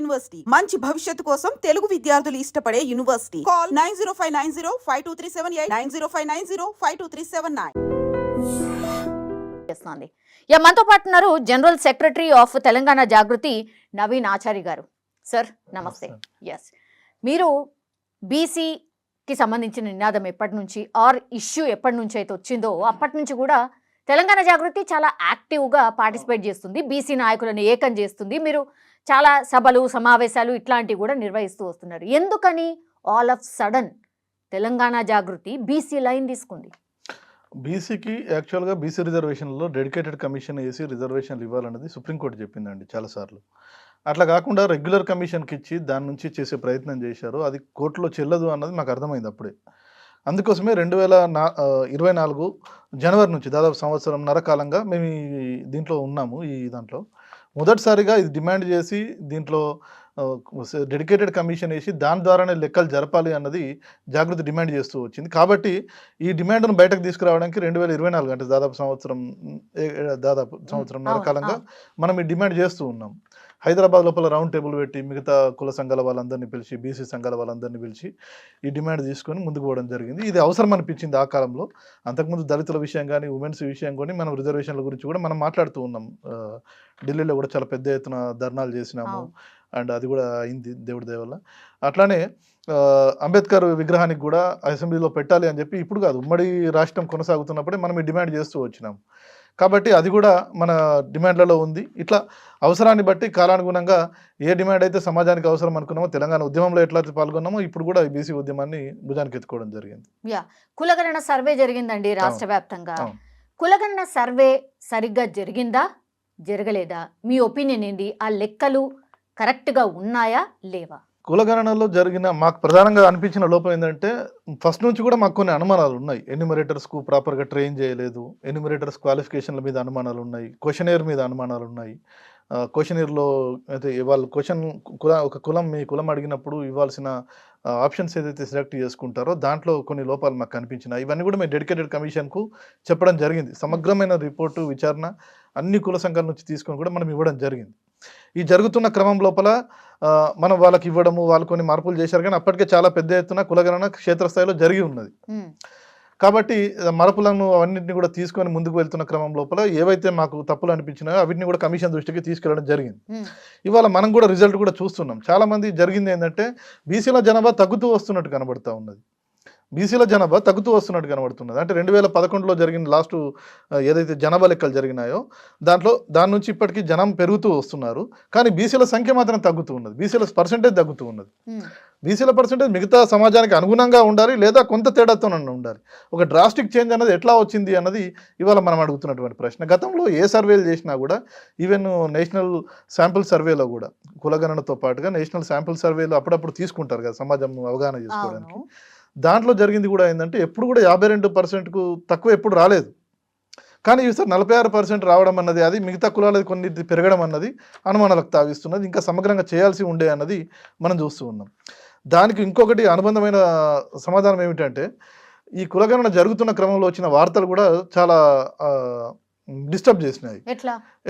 University మంచి భవిష్యత్తు కోసం తెలుగు విద్యార్థులు ఇష్టపడే యూనివర్సిటీ. కాల్ 9059052378 9059052379. మనతో పాటు ఉన్నారు జనరల్ సెక్రటరీ ఆఫ్ తెలంగాణ జాగృతి నవీన్ ఆచారి గారు. సార్ నమస్తే. ఎస్, మీరు బీసీకి సంబంధించిన నినాదం ఎప్పటి నుంచి ఆర్ ఇష్యూ ఎప్పటి నుంచి అయితే వచ్చిందో అప్పటి నుంచి కూడా తెలంగాణ జాగృతి చాలా యాక్టివ్గా పార్టిసిపేట్ చేస్తుంది, బీసీ నాయకులను ఏకం చేస్తుంది. మీరు చాలా సభలు సమావేశాలు ఇట్లాంటివి కూడా నిర్వహిస్తూ వస్తున్నారు. ఎందుకని all of sudden Telangana Jagruthi BC line తీసుకుంది? బీసీకి యాక్చువల్గా బీసీ రిజర్వేషన్లో డెడికేటెడ్ కమిషన్ వేసి రిజర్వేషన్లు ఇవ్వాలన్నది సుప్రీంకోర్టు చెప్పిందండి చాలాసార్లు. అట్లా కాకుండా రెగ్యులర్ కమిషన్కి ఇచ్చి దాని నుంచి చేసే ప్రయత్నం చేశారు. అది కోర్టులో చెల్లదు అన్నది మాకు అర్థమైంది అప్పుడే. అందుకోసమే 2024 జనవరి నుంచి దాదాపు సంవత్సరంన్నర కాలంగా మేము దీంట్లో ఉన్నాము. ఈ దాంట్లో మొదటిసారిగా ఇది డిమాండ్ చేసి దీంట్లో డెడికేటెడ్ కమిషన్ వేసి దాని ద్వారానే లెక్కలు జరపాలి అన్నది జాగృతి డిమాండ్ చేస్తూ వచ్చింది. కాబట్టి ఈ డిమాండ్ను బయటకు తీసుకురావడానికి 2024 అంటే దాదాపు సంవత్సరంన్నర కాలంగా మనం ఈ డిమాండ్ చేస్తూ ఉన్నాం. హైదరాబాద్ లోపల రౌండ్ టేబుల్ పెట్టి మిగతా కుల సంఘాల వాళ్ళందరినీ పిలిచి, బీసీ సంఘాల వాళ్ళందరినీ పిలిచి ఈ డిమాండ్ తీసుకొని ముందుకు పోవడం జరిగింది. ఇది అవసరం అనిపించింది ఆ కాలంలో. అంతకుముందు దళితుల విషయం కానీ ఉమెన్స్ విషయం కానీ మనం రిజర్వేషన్ల గురించి కూడా మనం మాట్లాడుతూ ఉన్నాం. ఢిల్లీలో కూడా చాలా పెద్ద ఎత్తున ధర్నాలు చేసినాము అండ్ అది కూడా అయింది దేవుడి దయ వల్ల. అట్లానే అంబేద్కర్ విగ్రహానికి కూడా అసెంబ్లీలో పెట్టాలి అని చెప్పి ఇప్పుడు కాదు, ఉమ్మడి రాష్ట్రం కొనసాగుతున్నప్పుడే మనం ఈ డిమాండ్ చేస్తూ వచ్చినాం. కాబట్టి అది కూడా మన డిమాండ్లలో ఉంది. ఇట్లా అవసరాన్ని బట్టి కాలానుగుణంగా ఏ డిమాండ్ అయితే సమాజానికి అవసరం అనుకున్నామో, తెలంగాణ ఉద్యమంలో ఎట్లయితే పాల్గొన్నామో ఇప్పుడు కూడా బీసీ ఉద్యమాన్ని భుజానికి ఎత్తుకోవడం జరిగింది. కులగణన సర్వే జరిగిందండి రాష్ట్ర వ్యాప్తంగా. కులగణన సర్వే సరిగ్గా జరిగిందా జరగలేదా? మీ ఒపీనియన్ ఏంటి? ఆ లెక్కలు కరెక్ట్గా ఉన్నాయా లేవా? కులగణనలో జరిగిన మాకు ప్రధానంగా అనిపించిన లోపం ఏంటంటే ఫస్ట్ నుంచి కూడా మాకు కొన్ని అనుమానాలు ఉన్నాయి. ఎన్యూమరేటర్స్కు ప్రాపర్గా ట్రైన్ చేయలేదు, ఎన్యూమరేటర్స్ క్వాలిఫికేషన్ల మీద అనుమానాలు ఉన్నాయి, క్వశ్చనేర్ మీద అనుమానాలు ఉన్నాయి. క్వశ్చనేర్లో అయితే వాళ్ళు ఒక కులం మీ కులం అడిగినప్పుడు ఇవ్వాల్సిన ఆప్షన్స్ ఏదైతే సెలెక్ట్ చేసుకుంటారో దాంట్లో కొన్ని లోపాలు మాకు కనిపించినాయి. ఇవన్నీ కూడా మేము డెడికేటెడ్ కమిషన్కు చెప్పడం జరిగింది. సమగ్రమైన రిపోర్టు విచారణ అన్ని కుల సంఘాల నుంచి తీసుకొని కూడా మనం ఇవ్వడం జరిగింది. ఈ జరుగుతున్న క్రమం లోపల మనం వాళ్ళకి ఇవ్వడము, వాళ్ళు కొన్ని మార్పులు చేశారు, కానీ అప్పటికే చాలా పెద్ద ఎత్తున కులగణన క్షేత్రస్థాయిలో జరిగి ఉన్నది. కాబట్టి మార్పులను అవన్నింటినీ కూడా తీసుకొని ముందుకు వెళ్తున్న క్రమం లోపల ఏవైతే మాకు తప్పులు అనిపించినాయో అవిటిని కూడా కమిషన్ దృష్టికి తీసుకెళ్ళడం జరిగింది. ఇవాళ మనం కూడా రిజల్ట్ కూడా చూస్తున్నాం. చాలా మంది జరిగింది ఏంటంటే బీసీల జనాభా తగ్గుతూ వస్తున్నట్టు కనబడుతూ ఉన్నది. బీసీల జనాభా తగ్గుతూ వస్తున్నట్టు కనబడుతున్నది. అంటే 2011లో జరిగిన లాస్ట్ ఏదైతే జనాభా లెక్కలు జరిగినాయో దాని నుంచి ఇప్పటికీ జనం పెరుగుతూ వస్తున్నారు, కానీ బీసీల సంఖ్య మాత్రం తగ్గుతూ ఉన్నది. బీసీల పర్సెంటేజ్ తగ్గుతూ ఉన్నది. బీసీల పర్సెంటేజ్ మిగతా సమాజానికి అనుగుణంగా ఉండాలి, లేదా కొంత తేడాతో ఉండాలి. ఒక డ్రాస్టిక్ చేంజ్ అన్నది ఎట్లా వచ్చింది అన్నది ఇవాళ మనం అడుగుతున్నటువంటి ప్రశ్న. గతంలో ఏ సర్వేలు చేసినా కూడా, ఈవెన్ నేషనల్ శాంపుల్ సర్వేలో కూడా కులగణనతో పాటుగా నేషనల్ శాంపుల్ సర్వేలు అప్పుడప్పుడు తీసుకుంటారు కదా సమాజం అవగాహన చేసుకోవడానికి. దాంట్లో జరిగింది కూడా ఏంటంటే ఎప్పుడు కూడా 52%కు తక్కువ ఎప్పుడు రాలేదు, కానీ ఈసారి 46% రావడం అన్నది, అది మిగతా కులాలది కొన్ని పెరగడం అన్నది అనుమానాలకు తావిస్తున్నది. ఇంకా సమగ్రంగా చేయాల్సి ఉండే అన్నది మనం చూస్తూ ఉన్నాం. దానికి ఇంకొకటి అనుబంధమైన సమాధానం ఏమిటంటే ఈ కులగణన జరుగుతున్న క్రమంలో వచ్చిన వార్తలు కూడా చాలా డిస్టర్బ్ చేసినాయి.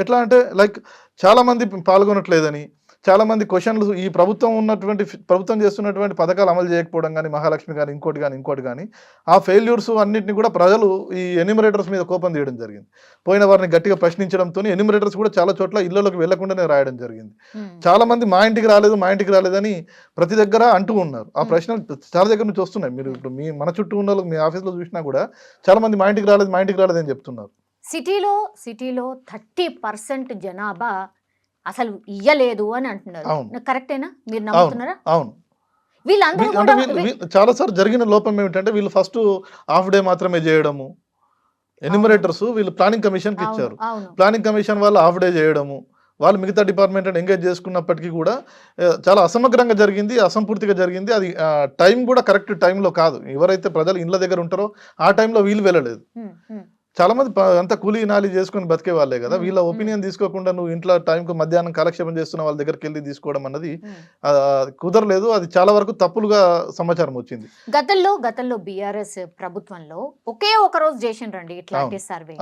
ఎట్లా అంటే లైక్ చాలా మంది పాల్గొనట్లేదని, చాలా మంది క్వశ్చన్లు ఈ ప్రభుత్వం చేస్తున్నటువంటి పథకాలు అమలు చేయకపోవడం కానీ, మహాలక్ష్మి కానీ ఇంకోటి కానీ ఆ ఫెయిల్యూర్స్ అన్నింటినీ కూడా ప్రజలు ఈ ఎన్యూమరేటర్స్ మీద కోపం తీయడం జరిగింది. పోయిన వారిని గట్టిగా ప్రశ్నించడంతో ఎన్యూమరేటర్స్ కూడా చాలా చోట్ల ఇళ్లలోకి వెళ్లకుండానే రాయడం జరిగింది. చాలా మంది మా ఇంటికి రాలేదని ప్రతి దగ్గర అంటూ ఉన్నారు. ఆ ప్రశ్నలు చాలా దగ్గర నుంచి వస్తున్నాయి. మీరు ఇప్పుడు మన చుట్టూ ఉన్న మీ ఆఫీస్లో చూసినా కూడా చాలా మంది మా ఇంటికి రాలేదు అని చెప్తున్నారు. సిటీలో 30% జనాభా అసలు ఇయ్యలేదు అని అంటున్నారు. కరెక్టేనా? మీరు నమ్ముతున్నారా? అవును. చాలా సార్లు జరిగిన లోపం ఏమిటంటే వీళ్ళు ఫస్ట్ హాఫ్ డే మాత్రమే చేయడము. ఎన్యూమరేటర్స్ వీళ్ళు ప్లానింగ్ కమిషన్కి ఇచ్చారు. ప్లానింగ్ కమిషన్ వాళ్ళు హాఫ్ డే చేయడము, వాళ్ళు మిగతా డిపార్ట్మెంట్ ఎంగేజ్ చేసుకున్నప్పటికీ కూడా చాలా అసమగ్రంగా జరిగింది, అసంపూర్తిగా జరిగింది. అది టైం కూడా కరెక్ట్ టైంలో కాదు. ఎవరైతే ప్రజలు ఇళ్ళ దగ్గర ఉంటారో ఆ టైంలో వీళ్ళు వెళ్ళలేదు. చాలా మంది అంతా కూలీ నాలి చేసుకుని బతికే వాళ్ళే కదా. వీళ్ళ ఒపీనియన్ తీసుకోకుండా నువ్వు ఇంట్లో టైంకు మధ్యాహ్నం కాలక్షేపం చేస్తున్న వాళ్ళ దగ్గరికి వెళ్ళి తీసుకోవడం అన్నది కుదరలేదు. అది చాలా వరకు తప్పులుగా సమాచారం వచ్చింది. గతంలో బీఆర్ఎస్ ప్రభుత్వంలో ఒకే ఒక రోజు చేసిండ్రండి ఇట్లాంటి సర్వే.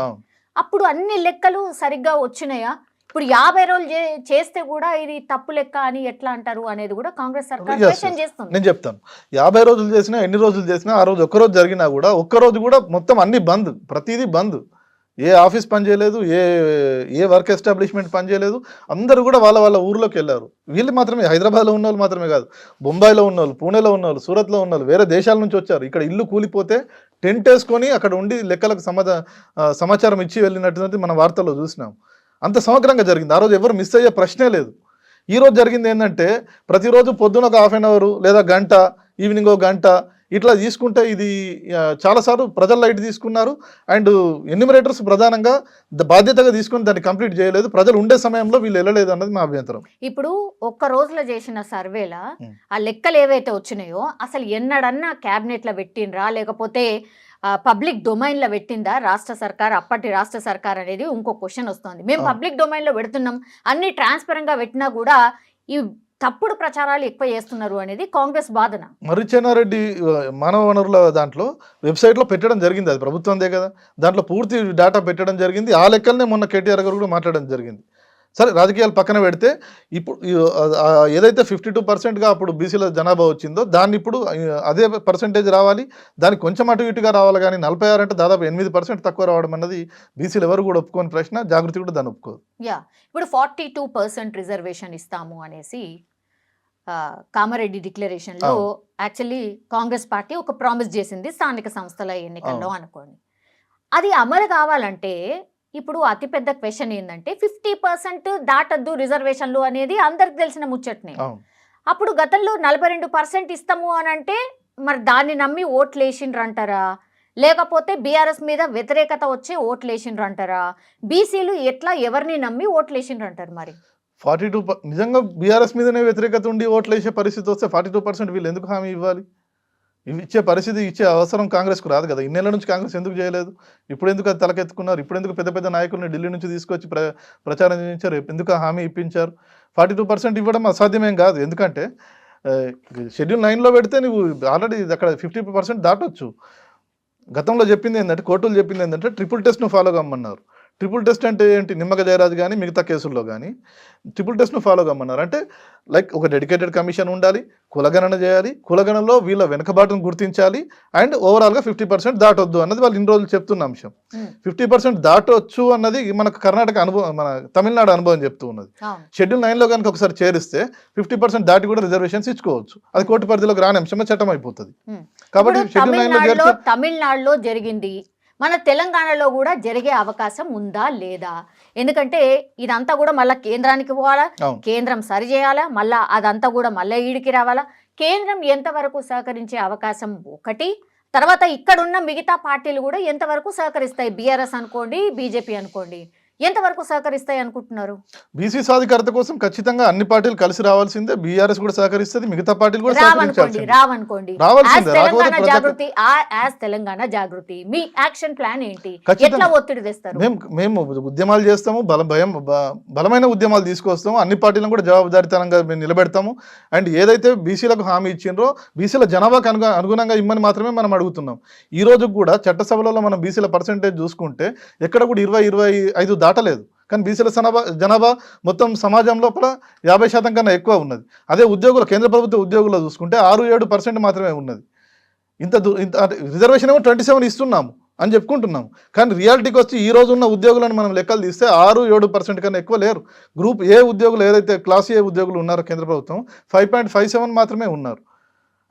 అప్పుడు అన్ని లెక్కలు సరిగ్గా వచ్చినాయా? ఇప్పుడు 50 రోజులు చేస్తే కూడా ఇది తప్పు లెక్క అని ఎట్లా అంటారు అనేది కూడా కాంగ్రెస్ సర్కార్ Yes, క్వశ్చన్ yes. చేస్తుంది. నేను చెప్తాను 50 రోజులు చేసినా ఎన్ని రోజులు చేసినా ఆ రోజు ఒక్కరోజు జరిగినా కూడా ఒక్కరోజు కూడా మొత్తం అన్ని బంద్, ప్రతిదీ బంద్. ఏ ఆఫీస్ పని చేయలేదు, ఏ వర్క్ ఎస్టాబ్లిష్మెంట్ పని చేయలేదు. అందరూ కూడా వాళ్ళ వాళ్ళ ఊర్లోకి వెళ్ళారు. వీళ్ళు మాత్రమే హైదరాబాద్లో ఉన్న వాళ్ళు మాత్రమే కాదు, బొంబాయిలో ఉన్న వాళ్ళు, పూణేలో ఉన్న వాళ్ళు, సూరత్లో ఉన్న వాళ్ళు, వేరే దేశాల నుంచి వచ్చారు. ఇక్కడ ఇల్లు కూలిపోతే టెంట్ వేసుకొని అక్కడ ఉండి లెక్కలకు సమాచారం ఇచ్చి వెళ్ళినట్టున్నది మన వార్తల్లో చూసినాం. అంత సమగ్రంగా జరిగింది. ఆ రోజు ఎవరు మిస్ అయ్యే ప్రశ్నే లేదు. ఈ రోజు జరిగింది ఏంటంటే ప్రతిరోజు పొద్దున ఒక హాఫ్ అన్ అవర్ లేదా గంట, ఈవినింగ్ ఒక గంట ఇట్లా తీసుకుంటే ఇది చాలాసార్లు ప్రజల లైట్ తీసుకున్నారు. అండ్ ఎన్యూమరేటర్స్ ప్రధానంగా బాధ్యతగా తీసుకుని దాన్ని కంప్లీట్ చేయలేదు. ప్రజలు ఉండే సమయంలో వీళ్ళు వెళ్ళలేదు అన్నది మా అభ్యంతరం. ఇప్పుడు ఒక్క రోజులో చేసిన సర్వేల ఆ లెక్కలు ఏవైతే వచ్చినాయో అసలు ఎన్నడన్నా క్యాబినెట్లో పెట్టినరా లేకపోతే పబ్లిక్ డొమైన్లో పెట్టిందా రాష్ట్ర సర్కార్, అప్పటి రాష్ట్ర సర్కార్ అనేది ఇంకో క్వశ్చన్ వస్తుంది. మేము పబ్లిక్ డొమైన్లో పెడుతున్నాం, అన్ని ట్రాన్స్పరెంట్గా పెట్టినా కూడా ఈ తప్పుడు ప్రచారాలు ఎక్కువ చేస్తున్నారు అనేది కాంగ్రెస్ వాదన. మరి చెన్నారెడ్డి మానవ వనరుల దాంట్లో వెబ్సైట్లో పెట్టడం జరిగింది, అది ప్రభుత్వందే కదా, దాంట్లో పూర్తి డేటా పెట్టడం జరిగింది. ఆ లెక్కలనే మొన్న కేటీఆర్ గారు కూడా మాట్లాడడం జరిగింది. సరే రాజకీయాలు పక్కన పెడితే ఇప్పుడు ఏదైతే 52%గా అప్పుడు బీసీల జనాభా వచ్చిందో దాన్ని ఇప్పుడు అదే పర్సంటేజ్ రావాలి, దానికి కొంచెం అటు ఇటుగా రావాలి. కానీ 46 అంటే దాదాపు 8% తక్కువ రావడం అన్నది బీసీలు ఎవరు కూడా ఒప్పుకోని ప్రశ్న. జాగృతి కూడా దాన్ని ఒప్పుకోదు. ఇప్పుడు 42% రిజర్వేషన్ ఇస్తాము అనేసి కామారెడ్డి డిక్లరేషన్లో యాక్చువల్లీ కాంగ్రెస్ పార్టీ ఒక ప్రామిస్ చేసింది స్థానిక సంస్థల ఎన్నికల్లో అనుకోండి. అది అమలు కావాలంటే ఇప్పుడు అతిపెద్ద క్వశ్చన్ ఏంటంటే 50% దాటద్దు రిజర్వేషన్లు అనేది అందరికి తెలిసిన ముచ్చట్నే. అప్పుడు గతంలో 42% ఇస్తాము అని అంటే మరి దాన్ని నమ్మి ఓట్లు వేసిండ్రు అంటారా, లేకపోతే బీఆర్ఎస్ మీద వ్యతిరేకత వచ్చి ఓట్లు వేసిండ్రు అంటారా, బీసీలు ఎట్లా ఎవరిని నమ్మి ఓట్లు వేసిండ్రు అంటారు? మరి 42 నిజంగా బీఆర్ఎస్ మీదనే వ్యతిరేకత ఉండి ఓట్లు వేసే పరిస్థితి వస్తే 42% వీళ్ళు ఎందుకు హామీ ఇవ్వాలి? ఇవి ఇచ్చే పరిస్థితి, ఇచ్చే అవసరం కాంగ్రెస్కు రాదు కదా. ఇన్నేళ్ల నుంచి కాంగ్రెస్ ఎందుకు చేయలేదు? ఇప్పుడు ఎందుకు అది తలకెత్తుకున్నారు? ఇప్పుడు ఎందుకు పెద్ద పెద్ద నాయకుల్ని ఢిల్లీ నుంచి తీసుకొచ్చి ప్రచారం చేయించారు? ఎందుకు హామీ ఇప్పించారు? 42% ఇవ్వడం అసాధ్యమేం కాదు. ఎందుకంటే షెడ్యూల్ 9లో పెడితే నువ్వు ఆల్రెడీ అక్కడ 50% దాటొచ్చు. గతంలో చెప్పింది ఏంటంటే, కోర్టులు చెప్పింది ఏంటంటే ట్రిపుల్ టెస్ట్ను ఫాలో కమ్మన్నారు. ట్రిపుల్ టెస్ట్ అంటే ఏంటి? నిమ్మక జయరాజు కానీ మిగతా కేసుల్లో కానీ ట్రిపుల్ టెస్ట్ను ఫాలో కమ్మన్నారు. అంటే లైక్ ఒక డెడికేటెడ్ కమిషన్ ఉండాలి, కులగణన చేయాలి, కులగణనలో వీళ్ళ వెనుకబాటును గుర్తించాలి, అండ్ ఓవరాల్గా 50% దాటొద్దు అన్నది వాళ్ళు ఇన్ని రోజులు చెప్తున్న అంశం. 50% దాటొచ్చు అన్నది మనకు కర్ణాటక అనుభవం, మన తమిళనాడు అనుభవం చెప్తూ ఉన్నది. షెడ్యూల్ 9లో కనుక ఒకసారి చేరిస్తే 50% దాటి కూడా రిజర్వేషన్స్ ఇచ్చుకోవచ్చు. అది కోర్టు పరిధిలోకి రాని అంశమే చట్టం అయిపోతుంది. కాబట్టి షెడ్యూల్ 9లో తమిళనాడులో జరిగింది, మన తెలంగాణలో కూడా జరిగే అవకాశం ఉందా లేదా? ఎందుకంటే ఇదంతా కూడా మళ్ళీ కేంద్రానికి పోవాలా, కేంద్రం సరి చేయాలా, మళ్ళా అదంతా కూడా మళ్ళీ ఈడికి రావాలా. కేంద్రం ఎంతవరకు సహకరించే అవకాశం ఒకటి, తర్వాత ఇక్కడున్న మిగతా పార్టీలు కూడా ఎంతవరకు సహకరిస్తాయి? బీఆర్ఎస్ అనుకోండి, బీజేపీ అనుకోండి, ఎంతవరకు సహకరిస్తాయి అనుకుంటున్నారు? బీసీ సాధికారత కోసం ఖచ్చితంగా అన్ని పార్టీలు కలిసి రావాల్సిందే. బీఆర్ఎస్ కూడా సహకరిస్తుంది, మిగతా పార్టీలు కూడా రావనుకోండి. తెలంగాణ జాగృతి మీ యాక్షన్ ప్లాన్ ఏంటి? ఎట్లా ఒత్తిడి తెస్తారు? మేము ఉద్యమాలు చేస్తాము, బలమైన ఉద్యమాలు తీసుకొస్తాము, అన్ని పార్టీలను కూడా జవాబుదారీతనంగా మేము నిలబెడతాము. అండ్ ఏదైతే బీసీలకు హామీ ఇచ్చిండ్రో బీసీల జనాభాకు అనుగుణంగా ఇమ్మని మాత్రమే మనం అడుగుతున్నాం. ఈ రోజు కూడా చట్టసభలలో మనం బీసీల పర్సెంటేజ్ చూసుకుంటే ఎక్కడ కూడా 20-25 దాటలేదు. కానీ బీసీల జనాభా మొత్తం సమాజం లోపల 50% కన్నా ఎక్కువ ఉన్నది. అదే ఉద్యోగులు, కేంద్ర ప్రభుత్వ ఉద్యోగుల్లో చూసుకుంటే 6-7% మాత్రమే ఉన్నది. ఇంత రిజర్వేషన్ ఏమో 27 ఇస్తున్నాము అని చెప్పుకుంటున్నాము. కానీ రియాలిటీకి వచ్చి ఈ రోజు ఉన్న ఉద్యోగులను మనం లెక్కలు తీస్తే 6-7% కన్నా ఎక్కువ లేరు. గ్రూప్ ఏ ఉద్యోగులు, ఏదైతే క్లాస్ ఏ ఉద్యోగులు ఉన్నారో కేంద్ర ప్రభుత్వం 5.57 మాత్రమే ఉన్నారు.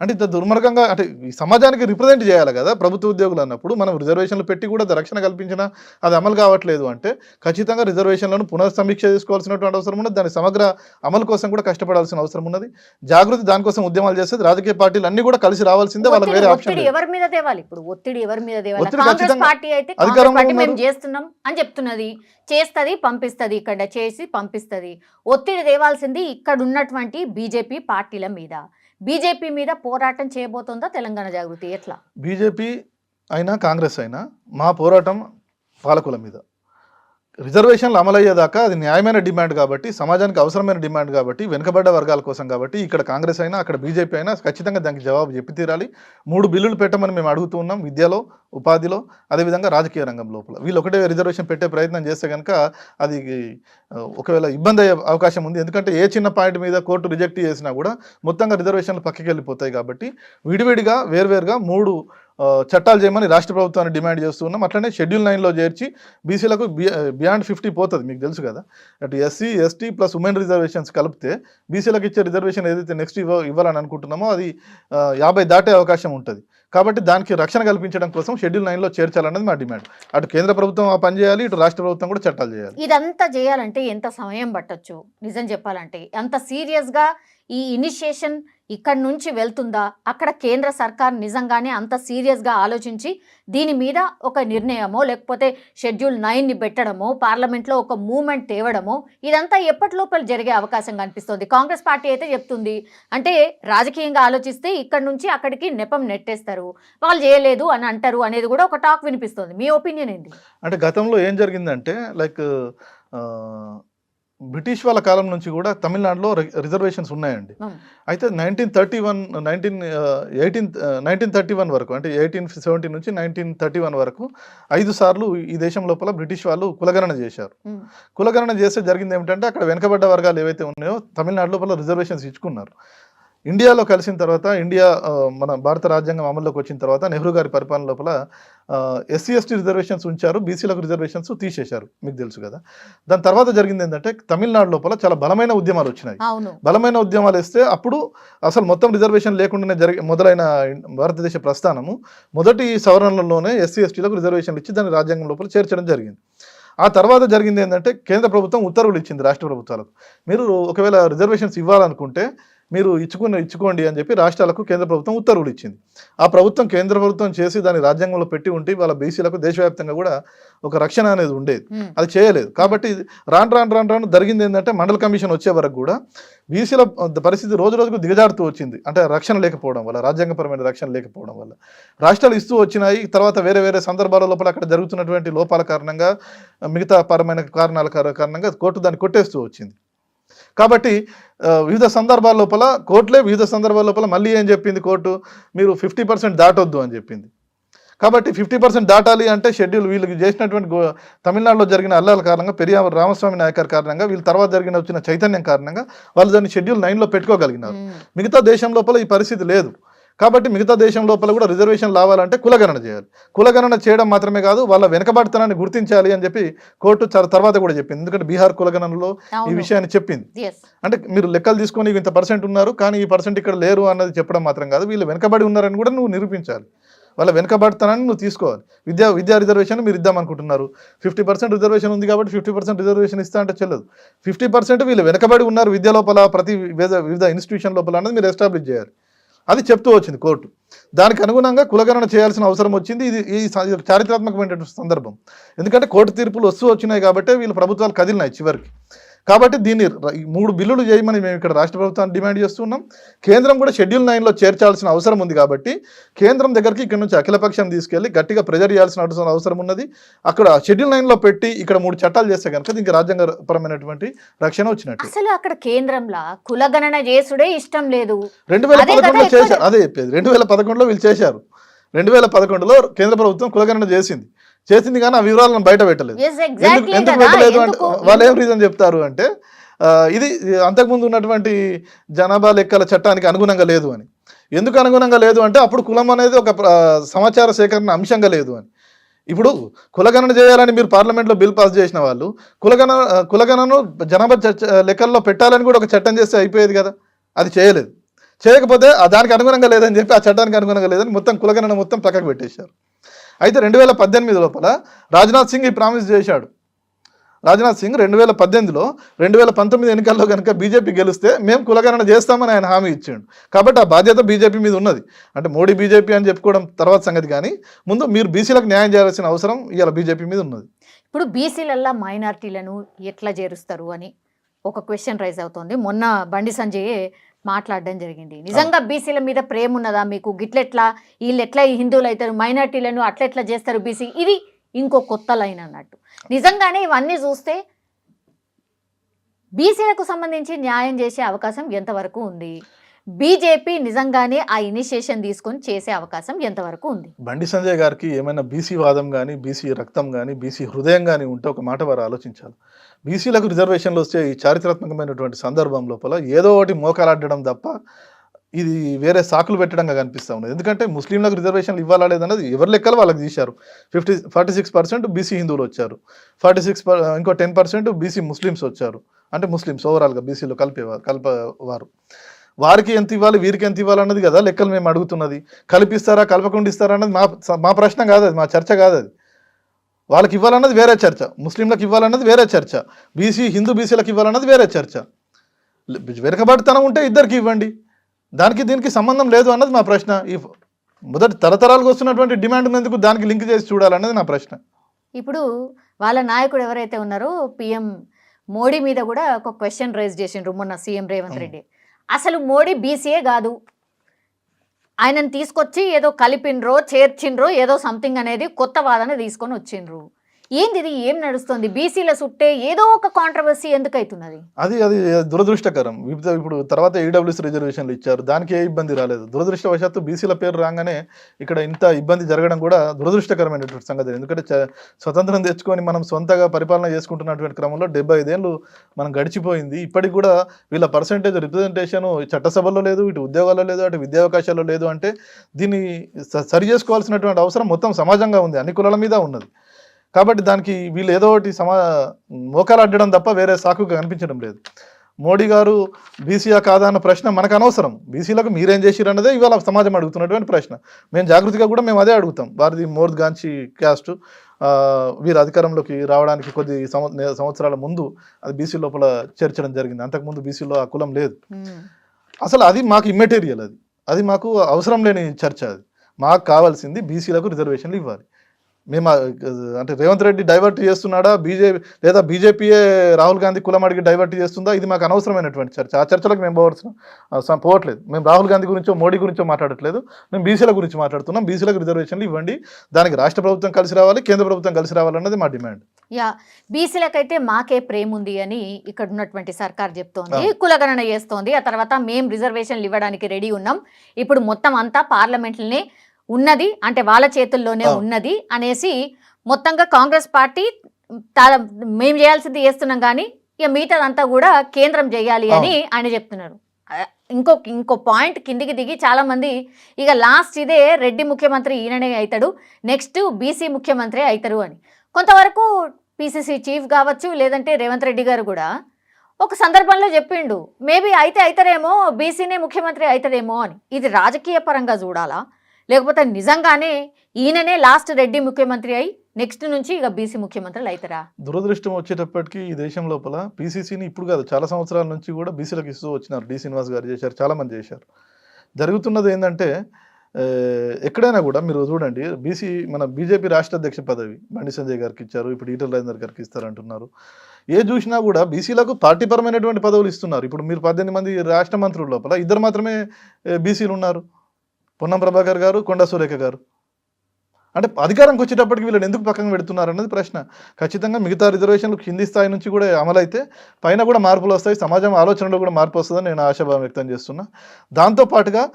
అంటే ఇంత దుర్మార్గంగా, అంటే ఈ సమాజానికి రిప్రజెంట్ చేయాలి కదా ప్రభుత్వ ఉద్యోగులు అన్నప్పుడు. మనం రిజర్వేషన్లు పెట్టి కూడా రక్షణ కల్పించినా అది అమలు కావట్లేదు అంటే ఖచ్చితంగా రిజర్వేషన్లను పునఃసమీక్ష చేసుకోవాల్సినటువంటి అవసరం ఉన్నది. దాని సమగ్ర అమలు కోసం కూడా కష్టపడాల్సిన అవసరం ఉన్నది. జాగృతి దానికోసం ఉద్యమాలు చేస్తుంది. రాజకీయ పార్టీలు అన్ని కూడా కలిసి రావాల్సిందే. వాళ్ళకి వేరే ఆప్షన్ లేదు. ఎవరి మీద తేవాలి ఇప్పుడు? ఒత్తిడి ఎవరి మీద తేవాలి? కాంగ్రెస్ పార్టీ అయితే మేము చేస్తున్నాం అని చెప్తున్నది, చేస్తుంది, పంపిస్తుంది, ఇక్కడ చేసి పంపిస్తుంది. ఒత్తిడి తేవాల్సింది ఇక్కడ ఉన్నటువంటి బీజేపీ పార్టీల మీద. బీజేపీ మీద పోరాటం చేయబోతుందా తెలంగాణ జాగృతి? ఎట్లా? బీజేపీ అయినా కాంగ్రెస్ అయినా మా పోరాటం పాలకుల మీద. రిజర్వేషన్లు అమలయ్యేదాకా అది న్యాయమైన డిమాండ్ కాబట్టి, సమాజానికి అవసరమైన డిమాండ్ కాబట్టి, వెనుకబడ్డ వర్గాల కోసం కాబట్టి, ఇక్కడ కాంగ్రెస్ అయినా అక్కడ బీజేపీ అయినా ఖచ్చితంగా దానికి జవాబు చెప్పి తీరాలి. 3 బిల్లులు పెట్టమని మేము అడుగుతూ ఉన్నాం. విద్యలో, ఉపాధిలో, అదేవిధంగా రాజకీయ రంగం లోపల. వీళ్ళు ఒకటే రిజర్వేషన్ పెట్టే ప్రయత్నం చేస్తే కనుక అది ఒకవేళ ఇబ్బంది అయ్యే అవకాశం ఉంది. ఎందుకంటే ఏ చిన్న పాయింట్ మీద కోర్టు రిజెక్ట్ చేసినా కూడా మొత్తంగా రిజర్వేషన్లు పక్కకి వెళ్ళిపోతాయి కాబట్టి విడివిడిగా వేర్వేరుగా 3 చట్టాలు చేయమని రాష్ట్ర ప్రభుత్వాన్ని డిమాండ్ చేస్తున్నాం. అట్లనే షెడ్యూల్ 9లో చేర్చి బీసీలకు బియాండ్ 50 పోతుంది, మీకు తెలుసు కదా. అటు SC, ST plus women reservations కలిపితే బీసీలకు ఇచ్చే రిజర్వేషన్ ఏదైతే నెక్స్ట్ ఇవ్వాలని అనుకుంటున్నామో అది 50 దాటే అవకాశం ఉంటుంది. కాబట్టి దానికి రక్షణ కల్పించడం కోసం షెడ్యూల్ 9లో చేర్చాలన్నది మా డిమాండ్. అటు కేంద్ర ప్రభుత్వం ఆ పని చేయాలి, ఇటు రాష్ట్ర ప్రభుత్వం కూడా చట్టాలు చేయాలి. ఇదంతా చేయాలంటే ఎంత సమయం పట్టొచ్చు? నిజం చెప్పాలంటే అంత సీరియస్గా ఈ ఇనిషియేషన్ ఇక్కడ నుంచి వెళ్తుందా? అక్కడ కేంద్ర సర్కార్ నిజంగానే అంత సీరియస్గా ఆలోచించి దీని మీద ఒక నిర్ణయమో లేకపోతే షెడ్యూల్ 9ని పెట్టడమో పార్లమెంట్లో ఒక మూవ్మెంట్ తేవడమో ఇదంతా ఎప్పటి లోపల జరిగే అవకాశం కనిపిస్తుంది? కాంగ్రెస్ పార్టీ అయితే చెప్తుంది అంటే రాజకీయంగా ఆలోచిస్తే ఇక్కడ నుంచి అక్కడికి నెపం నెట్టేస్తారు, వాళ్ళు చేయలేదు అని అంటారు అనేది కూడా ఒక టాక్ వినిపిస్తుంది. మీ ఒపీనియన్ ఏంటి? అంటే గతంలో ఏం జరిగిందంటే లైక్ బ్రిటిష్ వాళ్ళ కాలం నుంచి కూడా తమిళనాడులో రిజర్వేషన్స్ ఉన్నాయండి. అయితే 1931 వరకు, అంటే 1870 నుంచి 1931 వరకు 5 సార్లు ఈ దేశం లోపల బ్రిటిష్ వాళ్ళు కులగణన చేశారు. కులగణన చేస్తే జరిగింది ఏమిటంటే అక్కడ వెనుకబడ్డ వర్గాలు ఏవైతే ఉన్నాయో తమిళనాడు లోపల రిజర్వేషన్స్ ఇచ్చుకున్నారు. ఇండియాలో కలిసిన తర్వాత, మన భారత రాజ్యాంగం అమల్లోకి వచ్చిన తర్వాత నెహ్రూ గారి పరిపాలన లోపల ఎస్సీ ఎస్టీ రిజర్వేషన్స్ ఉంచారు, బీసీలకు రిజర్వేషన్స్ తీసేశారు, మీకు తెలుసు కదా. దాని తర్వాత జరిగింది ఏంటంటే తమిళనాడు లోపల చాలా బలమైన ఉద్యమాలు వచ్చినాయి. బలమైన ఉద్యమాలు వస్తే అప్పుడు అసలు మొత్తం రిజర్వేషన్ లేకుండానే మొదలైన భారతదేశ ప్రస్థానము మొదటి సవరణలలోనే ఎస్సీ ఎస్టీలకు రిజర్వేషన్లు ఇచ్చి దాన్ని రాజ్యాంగం లోపల చేర్చడం జరిగింది. ఆ తర్వాత జరిగింది ఏంటంటే కేంద్ర ప్రభుత్వం ఉత్తర్వులు ఇచ్చింది రాష్ట్ర ప్రభుత్వాలకు. మీరు ఒకవేళ రిజర్వేషన్స్ ఇవ్వాలనుకుంటే మీరు ఇచ్చుకోండి అని చెప్పి రాష్ట్రాలకు కేంద్ర ప్రభుత్వం ఉత్తర్వులు ఇచ్చింది. ఆ ప్రభుత్వం కేంద్ర ప్రభుత్వం చేసి దాన్ని రాజ్యాంగంలో పెట్టి ఉంటే వాళ్ళ బీసీలకు దేశవ్యాప్తంగా కూడా ఒక రక్షణ అనేది ఉండేది. అది చేయలేదు. కాబట్టి రాను జరిగింది ఏంటంటే మండల కమిషన్ వచ్చే వరకు కూడా బీసీల పరిస్థితి రోజు రోజుకు దిగజారుతూ వచ్చింది. అంటే రక్షణ లేకపోవడం వల్ల, రాజ్యాంగపరమైన రక్షణ లేకపోవడం వల్ల రాష్ట్రాలు ఇస్తూ వచ్చినాయి. తర్వాత వేరే వేరే సందర్భాల లోపల అక్కడ జరుగుతున్నటువంటి లోపాల కారణంగా, మిగతా పరమైన కారణాల కారణంగా కోర్టు దాన్ని కొట్టేస్తూ వచ్చింది. కాబట్టి వివిధ సందర్భాల లోపల వివిధ సందర్భాల లోపల మళ్ళీ ఏం చెప్పింది కోర్టు, మీరు 50% దాటొద్దు అని చెప్పింది. కాబట్టి 50% దాటాలి అంటే షెడ్యూల్ వీళ్ళకి చేసినటువంటి తమిళనాడులో జరిగిన అల్లాల కారణంగా, పెరియార్ రామస్వామి నాయకర్ కారణంగా, వీళ్ళ తర్వాత వచ్చిన చైతన్యం కారణంగా వాళ్ళు దాన్ని షెడ్యూల్ 9లో పెట్టుకోగలిగినారు. మిగతా దేశం లోపల ఈ పరిస్థితి లేదు. కాబట్టి మిగతా దేశం లోపల కూడా రిజర్వేషన్ రావాలంటే కులగణన చేయాలి. కులగణన చేయడం మాత్రమే కాదు, వాళ్ళ వెనకబడితనాన్ని గుర్తించాలి అని చెప్పి కోర్టు తర్వాత కూడా చెప్పింది. ఎందుకంటే బీహార్ కులగణనలో ఈ విషయాన్ని చెప్పింది. అంటే మీరు లెక్కలు తీసుకొని ఇంత పర్సెంట్ ఉన్నారు కానీ ఈ పర్సెంట్ ఇక్కడ లేరు అన్నది చెప్పడం మాత్రం కాదు, వీళ్ళు వెనకబడి ఉన్నారని కూడా నువ్వు నిరూపించాలి. వాళ్ళ వెనకబడతానని నువ్వు తీసుకోవాలి. విద్యా రిజర్వేషన్ మీరు ఇద్దామనుకుంటున్నారు, 50% రిజర్వేషన్ ఉంది కాబట్టి 50% రిజర్వేషన్ ఇస్తా అంటే చెల్లదు. 50% వీళ్ళు వెనకబడి ఉన్నారు విద్య లోపల, ప్రతి వివిధ ఇన్స్టిట్యూషన్ లోపల అన్నది మీరు ఎస్టాబ్లిష్ చేయాలి. అది చెప్తూ వచ్చింది కోర్టు. దానికి అనుగుణంగా కులగణన చేయాల్సిన అవసరం వచ్చింది. ఇది చారిత్రాత్మకమైన సందర్భం. ఎందుకంటే కోర్టు తీర్పులు వచ్చినాయి కాబట్టి వీళ్ళు ప్రభుత్వాలు కదిలినాయి చివరికి. కాబట్టి దీన్ని 3 బిల్లులు చేయమని మేము ఇక్కడ రాష్ట్ర ప్రభుత్వాన్ని డిమాండ్ చేస్తున్నాం. కేంద్రం కూడా షెడ్యూల్ 9లో చేర్చాల్సిన అవసరం ఉంది కాబట్టి కేంద్రం దగ్గరికి ఇక్కడ నుంచి అఖిలపక్షం తీసుకెళ్లి గట్టిగా ప్రెజర్ చేయాల్సిన అవసరం ఉన్నది. అక్కడ షెడ్యూల్ 9లో పెట్టి ఇక్కడ 3 చట్టాలు చేస్తే కనుక దీనికి రాజ్యాంగపరమైనటువంటి రక్షణ వచ్చినట్టు. అసలు అక్కడ కేంద్రంలో కులగణన చేసుడే ఇష్టం లేదు. 2011లో చేశారు, అదే చెప్పేది. 2011లో వీళ్ళు చేశారు. 2011లో కేంద్ర ప్రభుత్వం కులగణన చేసింది కానీ ఆ వివరాలను బయట పెట్టలేదు. ఎందుకు పెట్టలేదు అంటే వాళ్ళు ఏం రీజన్ చెప్తారు అంటే ఇది అంతకుముందు ఉన్నటువంటి జనాభా లెక్కల చట్టానికి అనుగుణంగా లేదు అని. ఎందుకు అనుగుణంగా లేదు అంటే అప్పుడు కులం అనేది ఒక సమాచార సేకరణ అంశంగా లేదు అని. ఇప్పుడు కులగణన చేయాలని మీరు పార్లమెంట్లో బిల్ పాస్ చేసిన వాళ్ళు కులగణను జనాభా లెక్కల్లో పెట్టాలని కూడా ఒక చట్టం చేస్తే అయిపోయేది కదా. అది చేయలేదు. చేయకపోతే దానికి అనుగుణంగా లేదని చెప్పి ఆ చట్టానికి అనుగుణంగా లేదని మొత్తం కులగణన మొత్తం పక్కకు పెట్టేశారు. అయితే 2018 లోపల రాజ్నాథ్ సింగ్ ఈ ప్రామిస్ చేశాడు. రాజ్నాథ్ సింగ్ 2018లో 2019 ఎన్నికల్లో కనుక బీజేపీ గెలిస్తే మేము కులగణన చేస్తామని ఆయన హామీ ఇచ్చాడు. కాబట్టి ఆ బాధ్యత బీజేపీ మీద ఉన్నది. అంటే మోడీ బీజేపీ అని చెప్పుకోవడం తర్వాత సంగతి, కానీ ముందు మీరు బీసీలకు న్యాయం చేయాల్సిన అవసరం ఇవాళ బీజేపీ మీద ఉన్నది. ఇప్పుడు బీసీలల్లో మైనారిటీలను ఎట్లా చేరుస్తారు అని ఒక క్వశ్చన్ రైజ్ అవుతుంది. మొన్న బండి సంజయ్ మాట్లాడడం జరిగింది. నిజంగా బీసీల మీద ప్రేమ ఉన్నదా మీకు? గిట్లెట్లా వీళ్ళు ఎట్లా హిందువులు అవుతారు, మైనార్టీలను అట్లెట్లా చేస్తారు బీసీ, ఇది ఇంకో కొత్త లైన్ అన్నట్టు. నిజంగానే ఇవన్నీ చూస్తే బీసీలకు సంబంధించి న్యాయం చేసే అవకాశం ఎంతవరకు ఉంది? బీజేపీ నిజంగానే ఆ ఇనిషియేషన్ తీసుకొని చేసే అవకాశం ఎంతవరకు ఉంది? బండి సంజయ్ గారికి ఏమైనా బీసీ వాదం కానీ, బీసీ రక్తం కానీ, బీసీ హృదయం కానీ ఉంటే ఒక మాట వారు ఆలోచించాలి. బీసీలకు రిజర్వేషన్లు వస్తే ఈ చారిత్రాత్మకమైనటువంటి సందర్భం లోపల ఏదో ఒకటి మోకాలాడడం తప్ప ఇది వేరే సాకులు పెట్టడంగా కనిపిస్తూ ఉన్నది. ఎందుకంటే ముస్లింలకు రిజర్వేషన్లు ఇవ్వాలా లేదన్నది ఎవరి లెక్కలు వాళ్ళకి తీశారు. 46% బీసీ హిందువులు వచ్చారు, 46 ఇంకో 10% బీసీ ముస్లిమ్స్ వచ్చారు. అంటే ముస్లిమ్స్ ఓవరాల్గా బీసీలో కలిపేవారు. వారికి ఎంత ఇవ్వాలి, వీరికి ఎంత ఇవ్వాలి అన్నది కదా లెక్కలు మేము అడుగుతున్నది. కలిపిస్తారా కలపకుండా ఇస్తారా అన్నది మా ప్రశ్న కాదు, అది మా చర్చ కాదు. అది వాళ్ళకి ఇవ్వాలన్నది వేరే చర్చ, ముస్లింలకు ఇవ్వాలన్నది వేరే చర్చ, హిందూ బీసీలకు ఇవ్వాలన్నది వేరే చర్చ. వెనుకబడితనం ఉంటే ఇద్దరికి ఇవ్వండి, దానికి దీనికి సంబంధం లేదు అన్నది మా ప్రశ్న. ఈ మొదటి తరతరాలకు వస్తున్నటువంటి డిమాండ్ ఎందుకు దానికి లింక్ చేసి చూడాలన్నది నా ప్రశ్న. ఇప్పుడు వాళ్ళ నాయకుడు ఎవరైతే ఉన్నారో పిఎం మోడీ మీద కూడా ఒక క్వశ్చన్ రైజ్ చేసిండ్రు మొన్న సీఎం రేవంత్ రెడ్డి. అసలు మోడీ బీసీఏ కాదు, ఆయనను తీసుకొచ్చి ఏదో కలిపినరో చేర్చిండ్రో ఏదో సంథింగ్ అనేది కొత్త వాదన తీసుకొని వచ్చిండ్రు. ఏంది ఇది, ఏం నడుస్తుంది? బీసీల చుట్టే ఏదో ఒక కాంట్రవర్సీ ఎందుకు అవుతున్నది? అది దురదృష్టకరం. ఇప్పుడు తర్వాత ఈడబ్ల్యూసీ రిజర్వేషన్లు ఇచ్చారు, దానికి ఏ ఇబ్బంది రాలేదు. దురదృష్టవశాత్తు బీసీల పేరు రాగానే ఇక్కడ ఇంత ఇబ్బంది జరగడం కూడా దురదృష్టకరమైనటువంటి సంగతి. ఎందుకంటే స్వతంత్రం తెచ్చుకొని మనం సొంతగా పరిపాలన చేసుకుంటున్నటువంటి క్రమంలో 75 ఏళ్ళు మనం గడిచిపోయింది. ఇప్పటికి కూడా వీళ్ళ పర్సంటేజ్ రిప్రజెంటేషన్ చట్టసభలో లేదు, ఇటు ఉద్యోగాల్లో లేదు, అటు విద్యావకాశాల్లో లేదు. అంటే దీన్ని సరి చేసుకోవాల్సినటువంటి అవసరం మొత్తం సమాజంగా ఉంది, అన్ని కులాల మీద ఉన్నది. కాబట్టి దానికి వీళ్ళు ఏదో ఒకటి మోకాలు అడ్డడం తప్ప వేరే సాకుగా కనిపించడం లేదు. మోడీ గారు బీసీయా కాదా అన్న ప్రశ్న మనకు అనవసరం. బీసీలకు మీరేం చేసిరు అన్నదే ఇవాళ సమాజం అడుగుతున్నటువంటి ప్రశ్న. మేము జాగృతిగా కూడా మేము అదే అడుగుతాం. వారిది మోర్గాంచి క్యాస్ట్, వీరు అధికారంలోకి రావడానికి కొద్ది సంవత్సరాల ముందు అది బీసీ లోపల చేర్చడం జరిగింది. అంతకుముందు బీసీలో ఆ కులం లేదు. అసలు అది మాకు ఇమ్మెటీరియల్, అది మాకు అవసరం లేని చర్చ. అది మాకు కావాల్సింది బీసీలకు రిజర్వేషన్లు ఇవ్వాలి. మేము అంటే రేవంత్ రెడ్డి డైవర్ట్ చేస్తున్నాడా, బీజేపీయే రాహుల్ గాంధీ కులం అడిగి డైవర్ట్ చేస్తుందా, ఇది మాకు అనవసరమైనటువంటి చర్చ. ఆ చర్చలకు మేము పోవట్లేదు. మేము రాహుల్ గాంధీ గురించో మోడీ గురించో మాట్లాడట్లేదు, మేము బీసీల గురించి మాట్లాడుతున్నాం. బీసీలకు రిజర్వేషన్లు ఇవ్వండి, దానికి రాష్ట్ర ప్రభుత్వం కలిసి రావాలి, కేంద్ర ప్రభుత్వం కలిసి రావాలన్నది మా డిమాండ్. బీసీలకైతే మాకే ప్రేమ ఉంది అని ఇక్కడ ఉన్నటువంటి సర్కార్ చెప్తోంది, కులగణన చేస్తోంది. ఆ తర్వాత మేము రిజర్వేషన్లు ఇవ్వడానికి రెడీ ఉన్నాం, ఇప్పుడు మొత్తం అంతా పార్లమెంట్లనే ఉన్నది, అంటే వాళ్ళ చేతుల్లోనే ఉన్నది అనేసి మొత్తంగా కాంగ్రెస్ పార్టీ మేము చేయాల్సింది చేస్తున్నాం, కానీ ఇక మిగతాదంతా కూడా కేంద్రం చేయాలి అని ఆయన చెప్తున్నారు. ఇంకో పాయింట్ కిందికి దిగి చాలా మంది ఇక లాస్ట్ ఇదే రెడ్డి ముఖ్యమంత్రి ఈయననే అవుతాడు, నెక్స్ట్ బీసీ ముఖ్యమంత్రి అవుతారు అని. కొంతవరకు పిసిసి చీఫ్ కావచ్చు, లేదంటే రేవంత్ రెడ్డి గారు కూడా ఒక సందర్భంలో చెప్పిండు, మేబీ అవుతారేమో, బీసీనే ముఖ్యమంత్రి అవుతారేమో అని. ఇది రాజకీయ పరంగా చూడాలా, లేకపోతే నిజంగానే ఈయననే లాస్ట్ రెడ్డి ముఖ్యమంత్రి అయి నెక్స్ట్ నుంచి ఇక బీసీ ముఖ్యమంత్రులు అవుతారా? దురదృష్టం వచ్చేటప్పటికి ఈ దేశం లోపల పీసీసీని ఇప్పుడు కాదు, చాలా సంవత్సరాల నుంచి కూడా బీసీలకు ఇస్తూ వచ్చినారు. డి శ్రీనివాస్ గారు చేశారు, చాలామంది చేశారు. జరుగుతున్నది ఏంటంటే ఎక్కడైనా కూడా మీరు చూడండి, మన బీజేపీ రాష్ట్ర అధ్యక్ష పదవి బండి సంజయ్ గారికి ఇచ్చారు, ఇప్పుడు ఈటల రాజేందర్ గారికి ఇస్తారంటున్నారు. ఏ చూసినా కూడా బీసీలకు పార్టీపరమైనటువంటి పదవులు ఇస్తున్నారు. ఇప్పుడు మీరు 18 మంది రాష్ట్ర మంత్రుల లోపల 2 మాత్రమే బీసీలు ఉన్నారు, పొన్నం ప్రభాకర్ గారు, కొండా సురేఖ గారు. అంటే అధికారంకి వచ్చేటప్పటికి వీళ్ళని ఎందుకు పక్కన పెడుతున్నారు అన్నది ప్రశ్న. ఖచ్చితంగా మిగతా రిజర్వేషన్లు కింది స్థాయి నుంచి కూడా అమలైతే పైన కూడా మార్పులు వస్తాయి, సమాజం ఆలోచనలో కూడా మార్పు వస్తుందని నేను ఆశాభావం వ్యక్తం చేస్తున్నా. దాంతోపాటుగా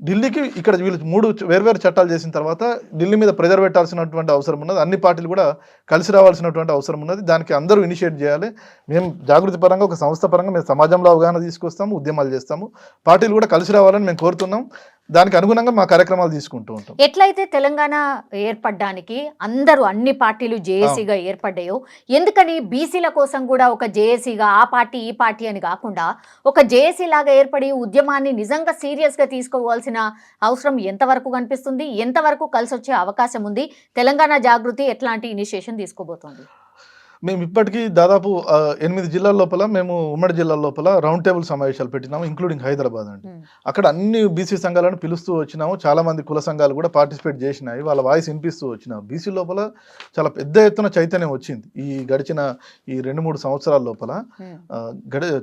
ఢిల్లీకి ఇక్కడ వీళ్ళు 3 వేర్వేరు చట్టాలు చేసిన తర్వాత ఢిల్లీ మీద ప్రెజర్ పెట్టాల్సినటువంటి అవసరం ఉన్నది. అన్ని పార్టీలు కూడా కలిసి రావాల్సినటువంటి అవసరం ఉన్నది. దానికి అందరూ ఇనిషియేట్ చేయాలి. మేము జాగృతి పరంగా, ఒక సంస్థ పరంగా మేము సమాజంలో అవగాహన తీసుకొస్తాము, ఉద్యమాలు చేస్తాము. పార్టీలు కూడా కలిసి రావాలని మేము కోరుతున్నాం. దానికి అనుగుణంగా మా కార్యక్రమాలు తీసుకుంటూ ఉంటాం. ఎట్లయితే తెలంగాణ ఏర్పడడానికి అందరూ అన్ని పార్టీలు జేఏసీగా ఏర్పడ్డాయో, ఎందుకని బీసీల కోసం కూడా ఒక జేఏసీగా ఆ పార్టీ ఈ పార్టీ అని కాకుండా ఒక జేఏసీ లాగా ఏర్పడి ఉద్యమాన్ని నిజంగా సీరియస్గా తీసుకోవాల్సిన అవసరం ఎంతవరకు కనిపిస్తుంది, ఎంతవరకు కలిసి వచ్చే అవకాశం ఉంది? తెలంగాణ జాగృతి ఎట్లాంటి ఇనిషియేషన్ తీసుకోబోతోంది? మేము ఇప్పటికీ దాదాపు 8 జిల్లాల లోపల మేము ఉమ్మడి జిల్లాల లోపల రౌండ్ టేబుల్ సమావేశాలు పెట్టినాము, ఇంక్లూడింగ్ హైదరాబాద్ అండి. అక్కడ అన్ని బీసీ సంఘాలను పిలుస్తూ వచ్చినాము. చాలా మంది కుల సంఘాలు కూడా పార్టిసిపేట్ చేసినాయి, వాళ్ళ వాయిస్ వినిపిస్తూ వచ్చినారు. బీసీ లోపల చాలా పెద్ద ఎత్తున చైతన్యం వచ్చింది. ఈ గడిచిన ఈ 2-3 సంవత్సరాల లోపల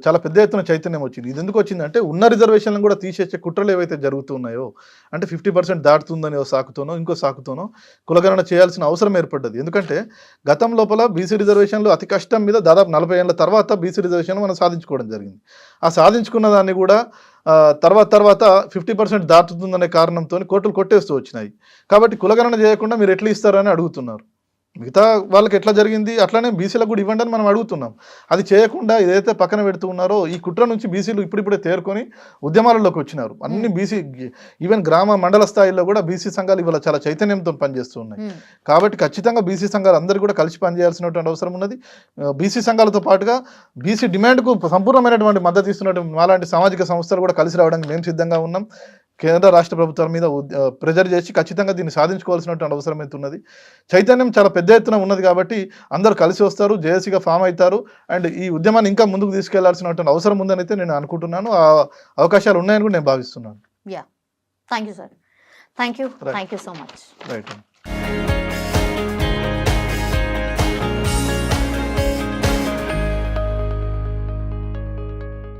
చాలా పెద్ద ఎత్తున చైతన్యం వచ్చింది. ఇది ఎందుకు వచ్చిందంటే ఉన్న రిజర్వేషన్లను కూడా తీసేసే కుట్రలు ఏవైతే జరుగుతున్నాయో, అంటే 50% దాటుతుందని ఓ సాకుతోనో ఇంకో సాకుతోనో కులగణన చేయాల్సిన అవసరం ఏర్పడ్డది. ఎందుకంటే గతం లోపల బీసీ రిజర్వేషన్లు అతి కష్టం మీద దాదాపు 40 ఏళ్ల తర్వాత బీసీ రిజర్వేషన్ మనం సాధించుకోవడం జరిగింది. ఆ సాధించుకున్న దాన్ని కూడా తర్వాత 50% దాటుతుందనే కారణంతో కోర్టులు కొట్టేస్తూ వచ్చినాయి. కాబట్టి కులగణన చేయకుండా మీరు ఎట్లా ఇస్తారని అడుగుతున్నారు. మిగతా వాళ్ళకి ఎట్లా జరిగింది అట్లానే బీసీలకు కూడా ఇవ్వండి అని మనం అడుగుతున్నాం. అది చేయకుండా ఏదైతే పక్కన పెడుతూ ఉన్నారో ఈ కుట్ర నుంచి బీసీలు ఇప్పుడిప్పుడే తేరుకొని ఉద్యమాలలోకి వచ్చినారు. అన్ని బీసీ ఈవెన్ గ్రామ మండల స్థాయిలో కూడా బీసీ సంఘాలు ఇవాళ చాలా చైతన్యంతో పనిచేస్తూ ఉన్నాయి. కాబట్టి ఖచ్చితంగా బీసీ సంఘాలు అందరూ కూడా కలిసి పనిచేయాల్సినటువంటి అవసరం ఉన్నది. బీసీ సంఘాలతో పాటుగా బీసీ డిమాండ్కు సంపూర్ణమైనటువంటి మద్దతు ఇస్తున్నటువంటి మాలాంటి సామాజిక సంస్థలు కూడా కలిసి రావడానికి మేము సిద్ధంగా ఉన్నాం. కేంద్ర రాష్ట్ర ప్రభుత్వాల మీద ప్రెజర్ చేసి ఖచ్చితంగా దీన్ని సాధించుకోవాల్సినటువంటి అవసరం అయితే ఉన్నది. చైతన్యం చాలా పెద్ద ఎత్తున ఉన్నది కాబట్టి అందరూ కలిసి వస్తారు, జేఏసీగా ఫామ్ అవుతారు. అండ్ ఈ ఉద్యమాన్ని ఇంకా ముందుకు తీసుకెళ్లాల్సినటువంటి అవసరం ఉందని అయితే నేను అనుకుంటున్నాను. ఆ అవకాశాలు ఉన్నాయని కూడా నేను భావిస్తున్నాను. Thank you sir, thank you so much. Right.